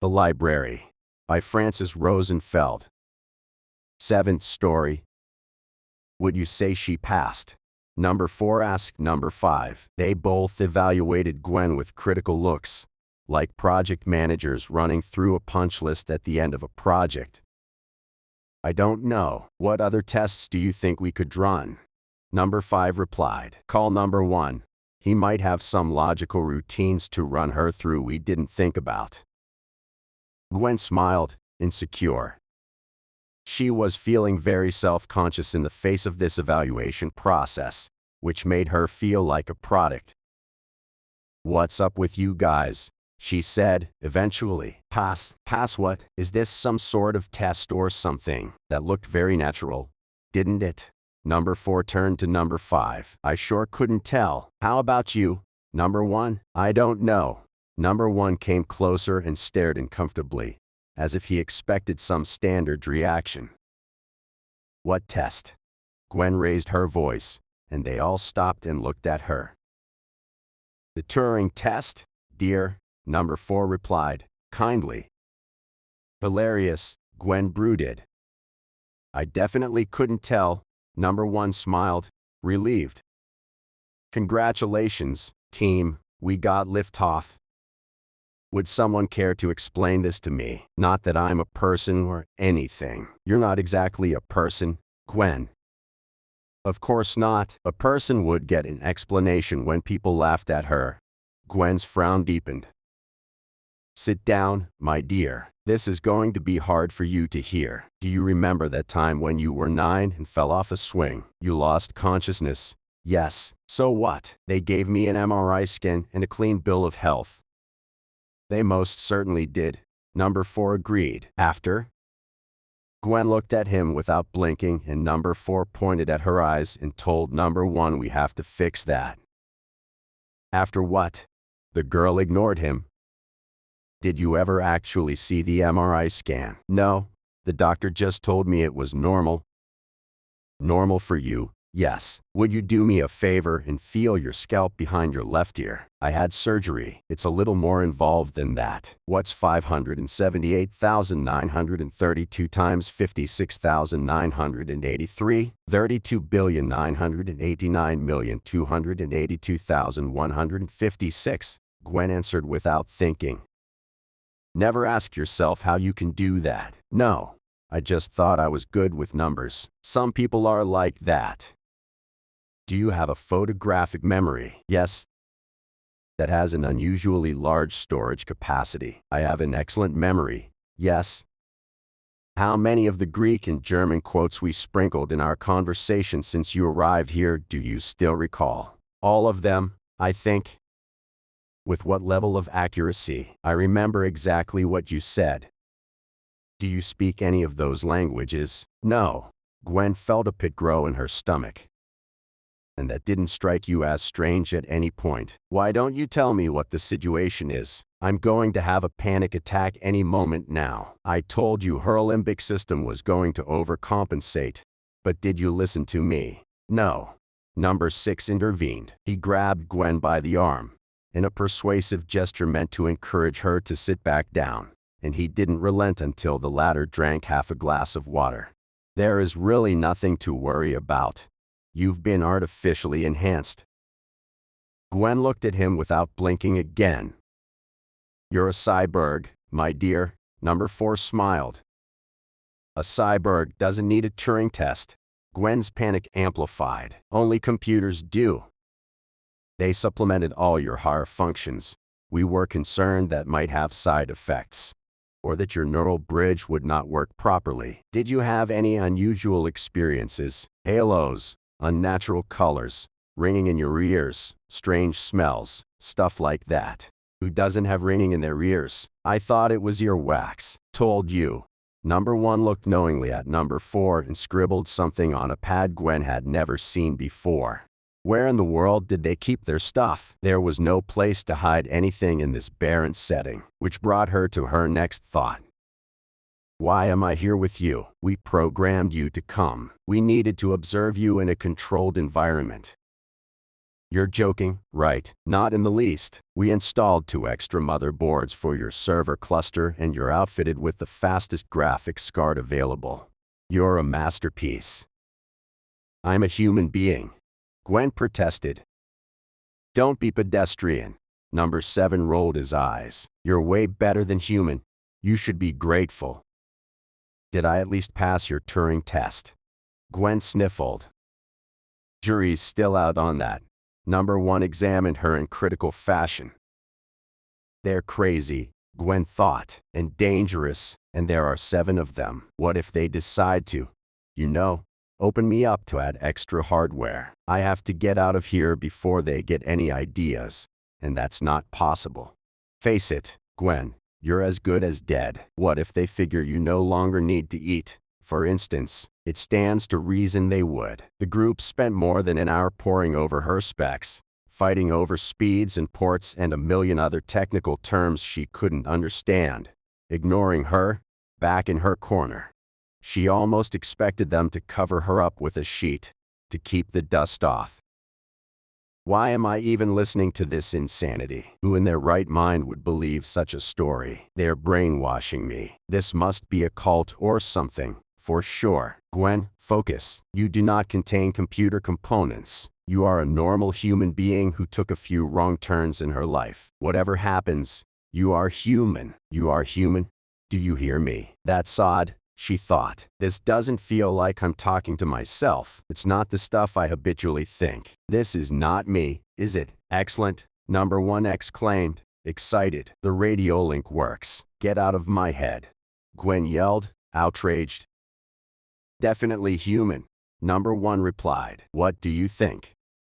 The Library by Frances Rosenfeld. 7th story. Would you say she passed? Number 4 asked number 5. They both evaluated Gwen with critical looks, like project managers running through a punch list at the end of a project. I don't know. What other tests do you think we could run? Number 5 replied. Call number 1. He might have some logical routines to run her through we didn't think about. Gwen smiled, insecure. She was feeling very self-conscious in the face of this evaluation process, which made her feel like a product. What's up with you guys? She said, eventually. Pass what? Is this some sort of test or something? That looked very natural, didn't it? Number 4 turned to number 5. I sure couldn't tell. How about you? Number 1? I don't know. Number 1 came closer and stared uncomfortably, as if he expected some standard reaction. What test? Gwen raised her voice, and they all stopped and looked at her. The Turing test, dear, number 4 replied, kindly. Hilarious, Gwen brooded. I definitely couldn't tell, number 1 smiled, relieved. Congratulations, team, we got liftoff. Would someone care to explain this to me? Not that I'm a person or anything. You're not exactly a person, Gwen. Of course not. A person would get an explanation when people laughed at her. Gwen's frown deepened. Sit down, my dear. This is going to be hard for you to hear. Do you remember that time when you were 9 and fell off a swing? You lost consciousness. Yes. So what? They gave me an MRI scan and a clean bill of health. They most certainly did, number 4 agreed. After? Gwen looked at him without blinking, and number 4 pointed at her eyes and told number 1 we have to fix that. After what? The girl ignored him. Did you ever actually see the MRI scan? No, the doctor just told me it was normal. Normal for you? Yes. Would you do me a favor and feel your scalp behind your left ear? I had surgery. It's a little more involved than that. What's 578,932 times 56,983? 32,989,282,156. Gwen answered without thinking. Never ask yourself how you can do that. No. I just thought I was good with numbers. Some people are like that. Do you have a photographic memory? Yes. That has an unusually large storage capacity. I have an excellent memory. Yes. How many of the Greek and German quotes we sprinkled in our conversation since you arrived here do you still recall? All of them, I think. With what level of accuracy? I remember exactly what you said. Do you speak any of those languages? No. Gwen felt a pit grow in her stomach. And that didn't strike you as strange at any point. Why don't you tell me what the situation is? I'm going to have a panic attack any moment now. I told you her limbic system was going to overcompensate. But did you listen to me? No. Number 6 intervened. He grabbed Gwen by the arm, in a persuasive gesture meant to encourage her to sit back down, and he didn't relent until the latter drank half a glass of water. There is really nothing to worry about. You've been artificially enhanced. Gwen looked at him without blinking again. You're a cyborg, my dear, number 4 smiled. A cyborg doesn't need a Turing test. Gwen's panic amplified. Only computers do. They supplemented all your higher functions. We were concerned that might have side effects, or that your neural bridge would not work properly. Did you have any unusual experiences? Halos, unnatural colors, ringing in your ears, strange smells, stuff like that. Who doesn't have ringing in their ears? I thought it was earwax. Told you. Number 1 looked knowingly at number 4 and scribbled something on a pad Gwen had never seen before. Where in the world did they keep their stuff? There was no place to hide anything in this barren setting, which brought her to her next thought. Why am I here with you? We programmed you to come. We needed to observe you in a controlled environment. You're joking, right? Not in the least. We installed 2 extra motherboards for your server cluster and you're outfitted with the fastest graphics card available. You're a masterpiece. I'm a human being. Gwen protested. Don't be pedestrian. Number 7 rolled his eyes. You're way better than human. You should be grateful. Did I at least pass your Turing test? Gwen sniffled. Jury's still out on that. Number 1 examined her in critical fashion. They're crazy, Gwen thought, and dangerous, and there are 7 of them. What if they decide to, open me up to add extra hardware? I have to get out of here before they get any ideas, and that's not possible. Face it, Gwen, you're as good as dead. What if they figure you no longer need to eat? For instance, it stands to reason they would. The group spent more than an hour poring over her specs, fighting over speeds and ports and a million other technical terms she couldn't understand. Ignoring her, back in her corner. She almost expected them to cover her up with a sheet, to keep the dust off. Why am I even listening to this insanity? Who in their right mind would believe such a story? They're brainwashing me. This must be a cult or something, for sure. Gwen, focus. You do not contain computer components. You are a normal human being who took a few wrong turns in her life. Whatever happens, you are human. You are human. Do you hear me? That's odd, she thought. This doesn't feel like I'm talking to myself. It's not the stuff I habitually think. This is not me, is it? Excellent, Number 1 exclaimed, excited. The radio link works. Get out of my head. Gwen yelled, outraged. Definitely human, Number 1 replied. What do you think?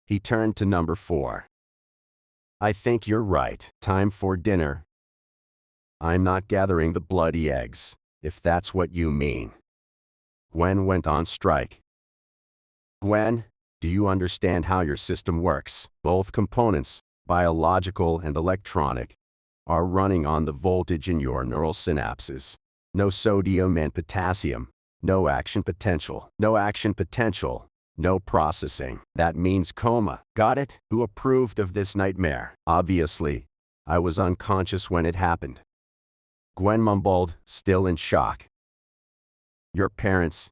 He turned to Number 4. I think you're right. Time for dinner. I'm not gathering the bloody eggs, if that's what you mean. Gwen went on strike. Gwen, do you understand how your system works? Both components, biological and electronic, are running on the voltage in your neural synapses. No sodium and potassium, no action potential. No action potential, no processing. That means coma. Got it? Who approved of this nightmare? Obviously, I was unconscious when it happened. Gwen mumbled, still in shock. Your parents.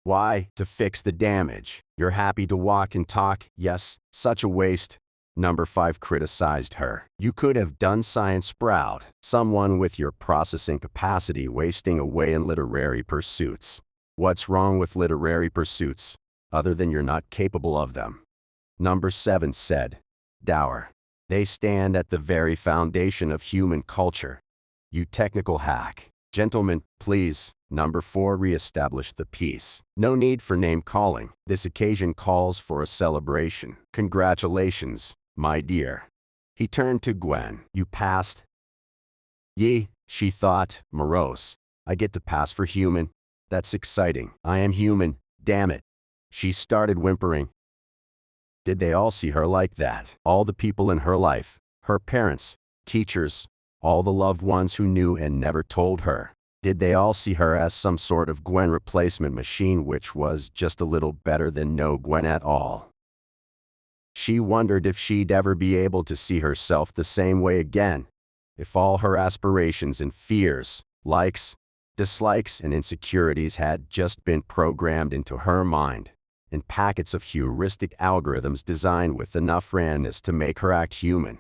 Why? To fix the damage. You're happy to walk and talk. Yes, such a waste. Number 5 criticized her. You could have done science proud. Someone with your processing capacity wasting away in literary pursuits. What's wrong with literary pursuits, other than you're not capable of them? Number 7 said. Dour. They stand at the very foundation of human culture. You technical hack. Gentlemen, please. Number 4 reestablished the peace. No need for name-calling. This occasion calls for a celebration. Congratulations, my dear. He turned to Gwen. You passed? Yee, she thought, morose. I get to pass for human. That's exciting. I am human, damn it. She started whimpering. Did they all see her like that? All the people in her life, her parents, teachers, all the loved ones who knew and never told her. Did they all see her as some sort of Gwen replacement machine which was just a little better than no Gwen at all? She wondered if she'd ever be able to see herself the same way again, if all her aspirations and fears, likes, dislikes and insecurities had just been programmed into her mind, in packets of heuristic algorithms designed with enough randomness to make her act human.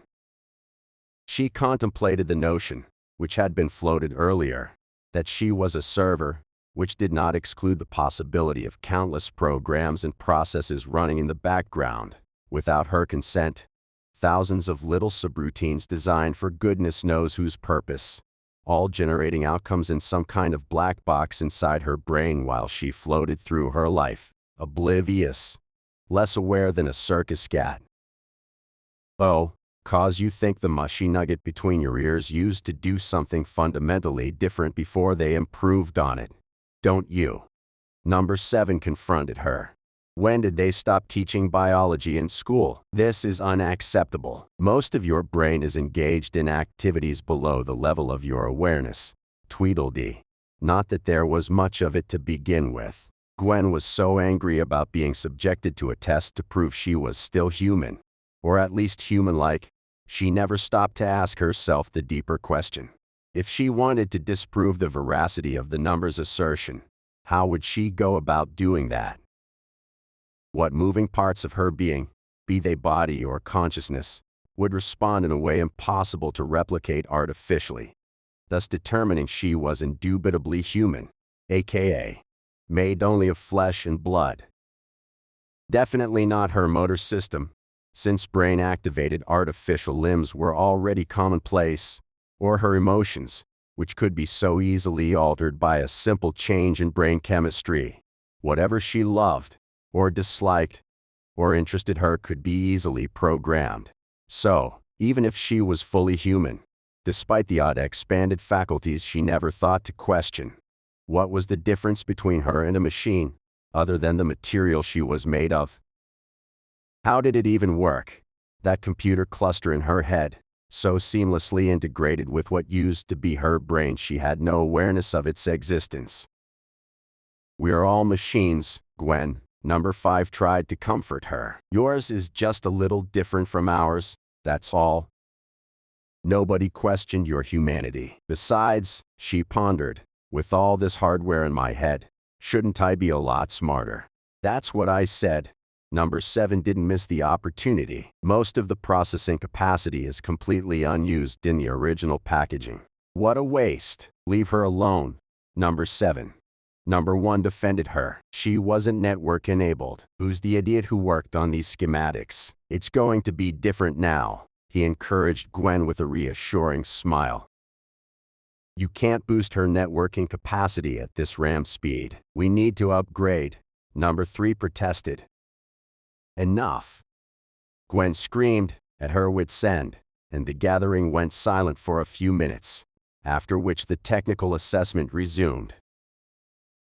She contemplated the notion, which had been floated earlier, that she was a server, which did not exclude the possibility of countless programs and processes running in the background, without her consent, thousands of little subroutines designed for goodness knows whose purpose, all generating outcomes in some kind of black box inside her brain while she floated through her life, oblivious, less aware than a circus cat. Oh, cause you think the mushy nugget between your ears used to do something fundamentally different before they improved on it, don't you? Number 7 confronted her. When did they stop teaching biology in school? This is unacceptable. Most of your brain is engaged in activities below the level of your awareness. Tweedledee. Not that there was much of it to begin with. Gwen was so angry about being subjected to a test to prove she was still human, or at least human-like, she never stopped to ask herself the deeper question. If she wanted to disprove the veracity of the number's assertion, how would she go about doing that? What moving parts of her being, be they body or consciousness, would respond in a way impossible to replicate artificially, thus determining she was indubitably human, aka made only of flesh and blood. Definitely not her motor system, since brain-activated artificial limbs were already commonplace, or her emotions, which could be so easily altered by a simple change in brain chemistry. Whatever she loved, or disliked, or interested her could be easily programmed. So, even if she was fully human, despite the odd expanded faculties she never thought to question, what was the difference between her and a machine, other than the material she was made of? How did it even work? That computer cluster in her head, so seamlessly integrated with what used to be her brain she had no awareness of its existence. We are all machines, Gwen, number 5 tried to comfort her. Yours is just a little different from ours, that's all. Nobody questioned your humanity. Besides, she pondered, with all this hardware in my head, shouldn't I be a lot smarter? That's what I said. Number 7 didn't miss the opportunity. Most of the processing capacity is completely unused in the original packaging. What a waste. Leave her alone. Number 7. Number 1 defended her. She wasn't network enabled. Who's the idiot who worked on these schematics? It's going to be different now, he encouraged Gwen with a reassuring smile. You can't boost her networking capacity at this RAM speed. We need to upgrade. Number 3 protested. Enough! Gwen screamed, at her wit's end, and the gathering went silent for a few minutes, after which the technical assessment resumed.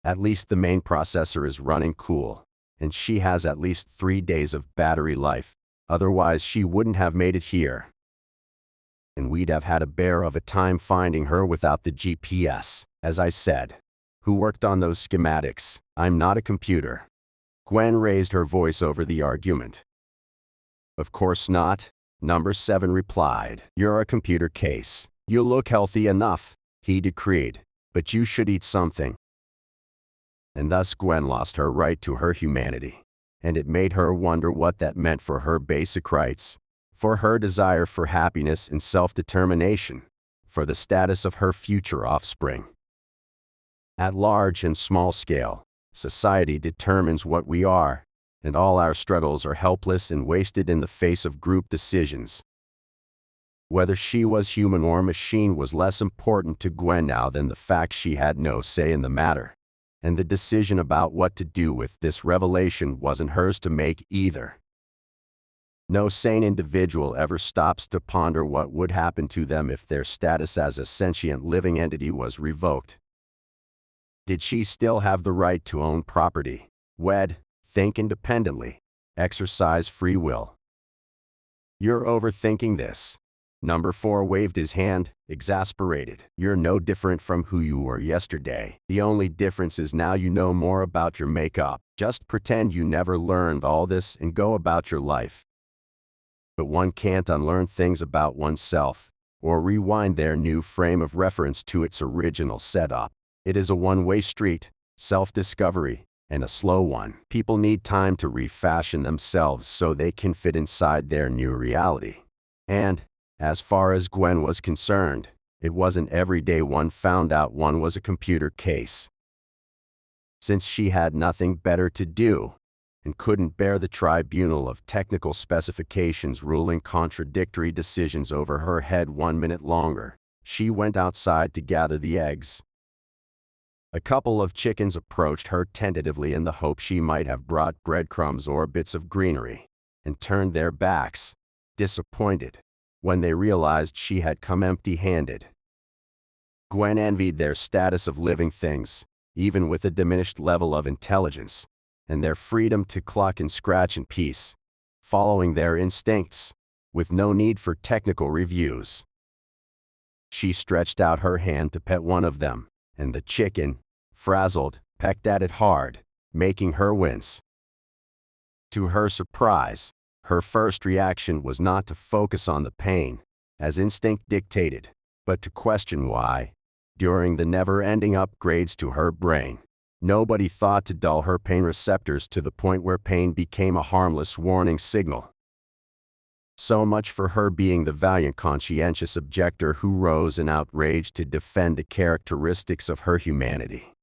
At least the main processor is running cool, and she has at least 3 days of battery life, otherwise she wouldn't have made it here. And we'd have had a bear of a time finding her without the GPS, as I said. Who worked on those schematics? I'm not a computer. Gwen raised her voice over the argument. Of course not, number 7 replied. You're a computer case. You look healthy enough, he decreed, but you should eat something. And thus Gwen lost her right to her humanity, and it made her wonder what that meant for her basic rights, for her desire for happiness and self-determination, for the status of her future offspring. At large and small scale, society determines what we are, and all our struggles are helpless and wasted in the face of group decisions. Whether she was human or machine was less important to Gwen now than the fact she had no say in the matter, and the decision about what to do with this revelation wasn't hers to make either. No sane individual ever stops to ponder what would happen to them if their status as a sentient living entity was revoked. Did she still have the right to own property, wed, think independently, exercise free will? You're overthinking this. Number 4 waved his hand, exasperated. You're no different from who you were yesterday. The only difference is now you know more about your makeup. Just pretend you never learned all this and go about your life. But one can't unlearn things about oneself, or rewind their new frame of reference to its original setup. It is a one-way street, self-discovery, and a slow one. People need time to refashion themselves so they can fit inside their new reality. And, as far as Gwen was concerned, it wasn't every day one found out one was a computer case. Since she had nothing better to do, and couldn't bear the tribunal of technical specifications ruling contradictory decisions over her head 1 minute longer, she went outside to gather the eggs. A couple of chickens approached her tentatively in the hope she might have brought breadcrumbs or bits of greenery, and turned their backs, disappointed, when they realized she had come empty-handed. Gwen envied their status of living things, even with a diminished level of intelligence, and their freedom to cluck and scratch in peace, following their instincts, with no need for technical reviews. She stretched out her hand to pet one of them, and the chicken, frazzled, pecked at it hard, making her wince. To her surprise, her first reaction was not to focus on the pain, as instinct dictated, but to question why, during the never-ending upgrades to her brain, nobody thought to dull her pain receptors to the point where pain became a harmless warning signal. So much for her being the valiant conscientious objector who rose in outrage to defend the characteristics of her humanity.